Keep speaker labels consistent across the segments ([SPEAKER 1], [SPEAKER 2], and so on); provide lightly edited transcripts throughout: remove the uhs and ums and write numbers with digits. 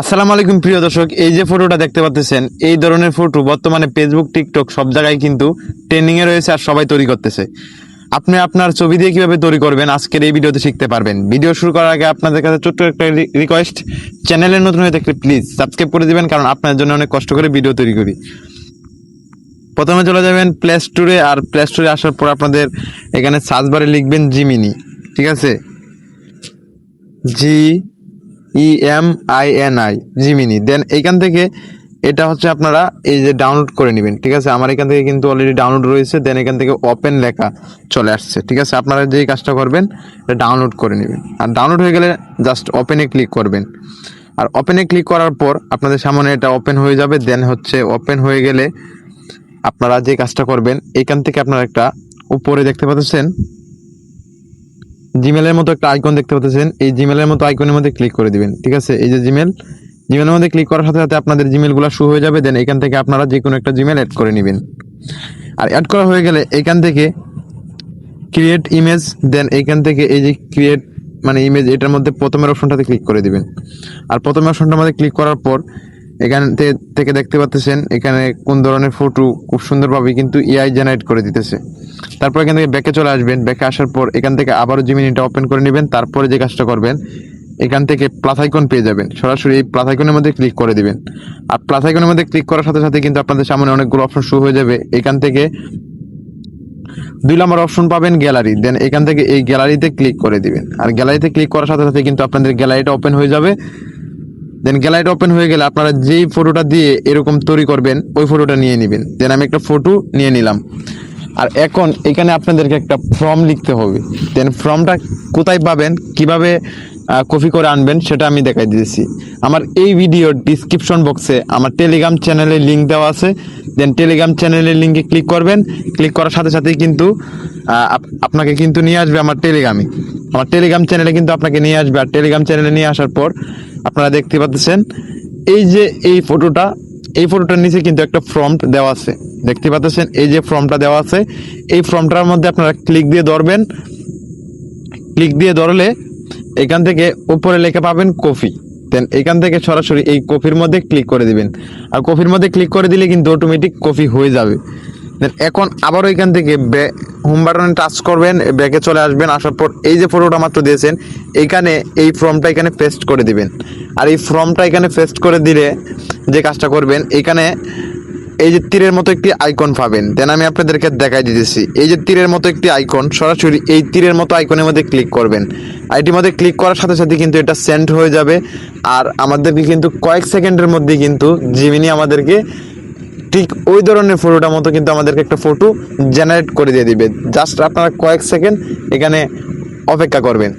[SPEAKER 1] আসসালামু আলাইকুম প্রিয় দর্শক, এই যে ফটোটা দেখতে পাচ্ছেন এই ধরনের ফটো বর্তমানে ফেসবুক, টিকটক সব জায়গায় কিন্তু ট্রেন্ডিং এ রয়েছে আর সবাই তৈরি করতেছে। আপনি আপনার ছবি দিয়ে কিভাবে তৈরি করবেন আজকের এই ভিডিওতে শিখতে পারবেন। ভিডিও শুরু করার আগে আপনাদের কাছে ছোট্ট একটা রিকোয়েস্ট, চ্যানেলে নতুন হয়ে থাকলে প্লিজ সাবস্ক্রাইব করে দিবেন, কারণ আপনার জন্য অনেক কষ্ট করে ভিডিও তৈরি করি। প্রথমে চলে যাবেন প্লে স্টোরে, আর প্লে স্টোরে আসার পর আপনাদের এখানে সার্চ বারে লিখবেন জিমিনি, ঠিক আছে, GEMINI, জিমিনি। দেন এইখান থেকে এটা হচ্ছে আপনারা এই যে ডাউনলোড করে নেবেন, ঠিক আছে। আমার এখান থেকে কিন্তু অলরেডি ডাউনলোড রয়েছে। দেন এখান থেকে ওপেন লেখা চলে আসছে, ঠিক আছে। আপনারা যেই কাজটা করবেন এটা ডাউনলোড করে নেবেন, আর ডাউনলোড হয়ে গেলে জাস্ট ওপেনে ক্লিক করবেন। আর ওপেনে ক্লিক করার পর আপনাদের সামনে এটা ওপেন হয়ে যাবে। দেন হচ্ছে ওপেন হয়ে গেলে আপনারা যে কাজটা করবেন, এইখান থেকে আপনারা একটা উপরে দেখতে পাচ্ছেন জিমেলের মতো একটা আইকন দেখতে পাচ্ছেন, এই জিমেলের মতো আইকনের মধ্যে ক্লিক করে দিবেন, ঠিক আছে। এই যে জিমেলের মধ্যে ক্লিক করার সাথে সাথে আপনাদের জিমেলগুলো শো হয়ে যাবে। দেন এখান থেকে আপনারা যে কোনো একটা জিমেল অ্যাড করে নেবেন। আর অ্যাড করা হয়ে গেলে এখান থেকে ক্রিয়েট ইমেজ, দেন এইখান থেকে এই যে ক্রিয়েট মানে ইমেজ, এটার মধ্যে প্রথমের অপশনটাতে ক্লিক করে দিবেন। আর প্রথমের অপশনটার মধ্যে ক্লিক করার পর এখান থেকে দেখতে পাচ্ছেন এখানে কোন ধরনের ফটো খুব সুন্দরভাবে কিন্তু এআই জেনারেট করে দিতেছে। তারপর এখান থেকে ব্যাকে চলে আসবেন। ব্যাকে আসার পর এখান থেকে আবারও জিমিনিটা ওপেন করে নেবেন। তারপরে যে কাজটা করবেন, এখান থেকে প্লাস আইকন পেয়ে যাবেন, সরাসরি এই প্লাস আইকনের মধ্যে ক্লিক করে দিবেন। আর প্লাস আইকনের মধ্যে ক্লিক করার সাথে সাথে কিন্তু আপনাদের সামনে অনেকগুলো অপশন শুরু হয়ে যাবে। এখান থেকে 2 নম্বর অপশন পাবেন গ্যালারি। দেন এখান থেকে এই গ্যালারিতে ক্লিক করে দিবেন। আর গ্যালারিতে ক্লিক করার সাথে সাথে কিন্তু আপনাদের গ্যালারিটা ওপেন হয়ে যাবে। দেন গ্যালারিটা ওপেন হয়ে গেলে আপনারা যেই ফটোটা দিয়ে এরকম তৈরি করবেন ওই ফটোটা নিয়ে নেবেন। দেন আমি একটা ফটো নিয়ে নিলাম। আর এখন এখানে আপনাদেরকে একটা ফর্ম লিখতে হবে। দেন ফর্মটা কোথায় পাবেন, কিভাবে কপি করে আনবেন সেটা আমি দেখাই দিয়েছি। আমার এই ভিডিওর ডিসক্রিপশন বক্সে আমার টেলিগ্রাম চ্যানেলের লিঙ্ক দেওয়া আছে। দেন টেলিগ্রাম চ্যানেলের লিঙ্কে ক্লিক করবেন। ক্লিক করার সাথে সাথেই কিন্তু আপনাকে কিন্তু নিয়ে আসবে আমার টেলিগ্রাম চ্যানেলে কিন্তু আপনাকে নিয়ে আসবে। আর টেলিগ্রাম চ্যানেলে নিয়ে আসার পর আপনারা দেখতে পাচ্ছেন এই যে এই ফটোটার নিচে কিন্তু একটা ফর্ম দেওয়া আছে, দেখতে পাচ্ছেন এই যে ফর্মটা দেওয়া আছে। এই ফর্মটার মধ্যে আপনারা ক্লিক দিয়ে ধরবেন। ক্লিক দিয়ে ধরলে এখান থেকে উপরে লেখা পাবেন কপি। দেন এখান থেকে সরাসরি এই কপির মধ্যে ক্লিক করে দিবেন। আর কপির মধ্যে ক্লিক করে দিলে কিন্তু অটোমেটিক কপি হয়ে যাবে। দেন এখন আবারও এখান থেকে হোম বাটনে টাচ করবেন, ব্যাকে চলে আসবেন। আসার পর এই যে ফটোটা মাত্র দিয়েছেন এইখানে এই ফর্মটা এখানে পেস্ট করে দিবেন। আর এই ফর্মটা এখানে পেস্ট করে দিলে যে কাজটা করবেন, এখানে এই যে তীরের মতো একটি আইকন পাবেন। দেন আমি আপনাদেরকে দেখাই দিতেছি, এই যে তীরের মতো একটি আইকন, সরাসরি এই তীরের মতো আইকনের মধ্যে ক্লিক করবেন। আইটির মধ্যে ক্লিক করার সাথে সাথে কিন্তু এটা সেন্ড হয়ে যাবে। আর আমাদেরকে কিন্তু কয়েক সেকেন্ডের মধ্যে কিন্তু জিমিনি আমাদেরকে ঠিক ওই ধরনের ফটোটার মতো কিন্তু আমাদেরকে একটা ফটো জেনারেট করে দিয়ে দিবে। জাস্ট আপনারা কয়েক সেকেন্ড এখানে অপেক্ষা করবেন।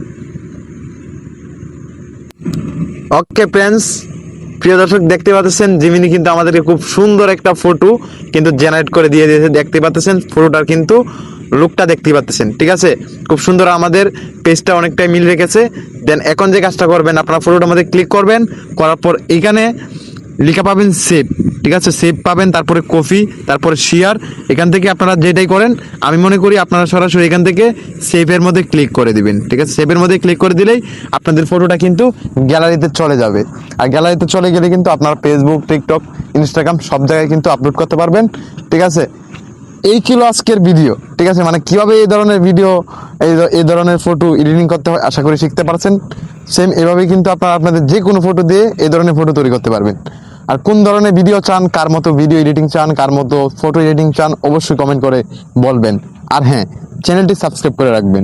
[SPEAKER 1] ওকে ফ্রেন্ডস, প্রিয় দর্শক দেখতে পাচ্ছেন জিমিনি কিন্তু আমাদেরকে খুব সুন্দর একটা ফটো কিন্তু জেনারেট করে দিয়ে দিয়েছে। দেখতে পাচ্ছেন ফটোটার কিন্তু লুকটা দেখতে পাচ্ছেন, ঠিক আছে। খুব সুন্দর, আমাদের পেজটা অনেকটাই মিল রেখেছে। দেন এখন যে কাজটা করবেন, আপনারা ফটোটার মধ্যে ক্লিক করবেন। করার পর এখানে লেখা পাবেন সেভ, ঠিক আছে, সেভ পাবেন। তারপরে কপি, তারপরে শেয়ার। এখান থেকে আপনারা যেটাই করেন, আমি মনে করি আপনারা সরাসরি এখান থেকে সেভের মধ্যে ক্লিক করে দিবেন, ঠিক আছে। সেভের মধ্যে ক্লিক করে দিলেই আপনাদের ফটোটা কিন্তু গ্যালারিতে চলে যাবে। আর গ্যালারিতে চলে গেলে কিন্তু আপনার ফেসবুক, টিকটক, ইনস্টাগ্রাম সব জায়গায় কিন্তু আপলোড করতে পারবেন, ঠিক আছে। এই ছিল আজকের ভিডিও, ঠিক আছে। মানে কিভাবে এই ধরনের ভিডিও, এই ধরনের ফটো এডিটিং করতে হয় আশা করি শিখতে পারছেন। সেম এভাবেই কিন্তু আপনারা আপনাদের যে কোনো ফটো দিয়ে এই ধরনের ফটো তৈরি করতে পারবেন। আর কোন ধরনের ভিডিও চান, কার মতো ভিডিও এডিটিং চান, কার মতো ফটো এডিটিং চান, অবশ্যই কমেন্ট করে বলবেন। আর হ্যাঁ, চ্যানেলটি সাবস্ক্রাইব করে রাখবেন।